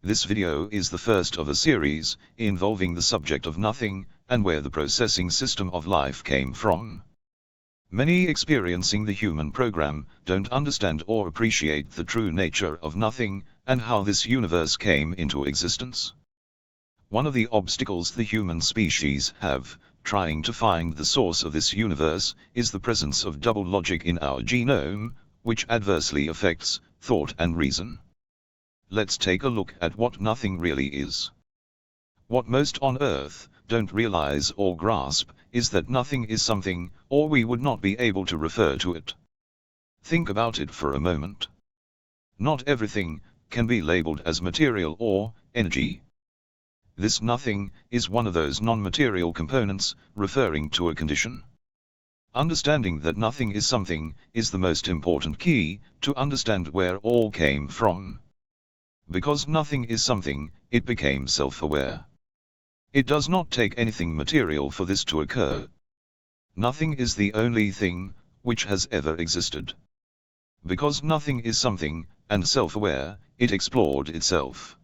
This video is the first of a series involving the subject of nothing and where the processing system of life came from. Many experiencing the human program don't understand or appreciate the true nature of nothing and how this universe came into existence. One of the obstacles the human species have, trying to find the source of this universe, is the presence of double logic in our genome, which adversely affects thought and reason. Let's take a look at what nothing really is. What most on Earth don't realize or grasp is that nothing is something, or we would not be able to refer to it. Think about it for a moment. Not everything can be labeled as material or energy. This nothing is one of those non-material components, referring to a condition. Understanding that nothing is something is the most important key to understand where all came from. Because nothing is something, it became self-aware. It does not take anything material for this to occur. Nothing is the only thing which has ever existed. Because nothing is something, and self-aware, it explored itself.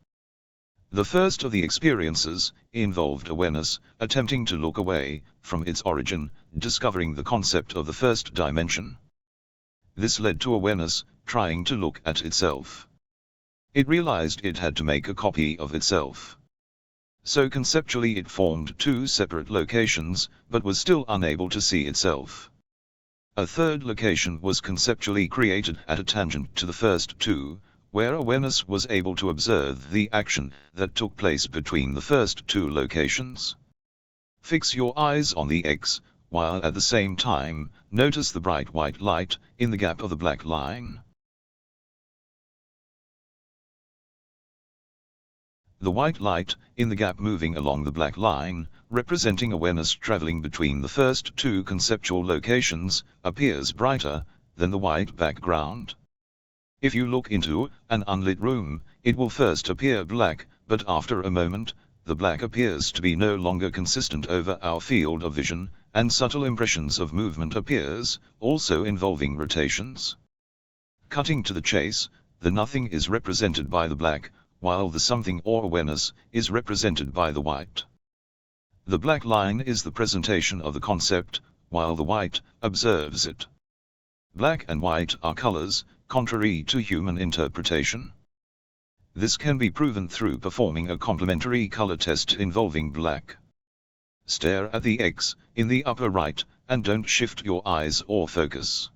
The first of the experiences involved awareness, attempting to look away from its origin, discovering the concept of the first dimension. This led to awareness trying to look at itself. It realized it had to make a copy of itself. So conceptually it formed two separate locations, but was still unable to see itself. A third location was conceptually created at a tangent to the first two, where awareness was able to observe the action that took place between the first two locations. Fix your eyes on the X, while at the same time, notice the bright white light in the gap of the black line. The white light in the gap moving along the black line, representing awareness traveling between the first two conceptual locations, appears brighter than the white background. If you look into an unlit room, it will first appear black, but after a moment, the black appears to be no longer consistent over our field of vision, and subtle impressions of movement appears, also involving rotations. Cutting to the chase, the nothing is represented by the black, while the something or awareness is represented by the white. The black line is the presentation of the concept, while the white observes it. Black and white are colors, contrary to human interpretation. This can be proven through performing a complementary color test involving black. Stare at the X in the upper right, and don't shift your eyes or focus.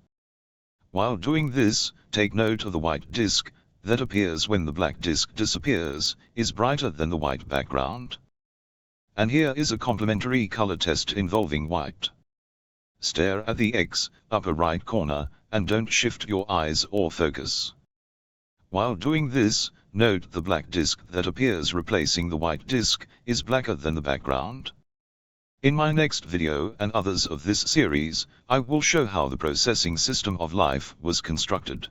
While doing this, take note of the white disk that appears when the black disk disappears, is brighter than the white background. And here is a complementary color test involving white. Stare at the X, upper right corner, and don't shift your eyes or focus. While doing this, note the black disk that appears replacing the white disk is blacker than the background. In my next video and others of this series, I will show how the processing system of life was constructed.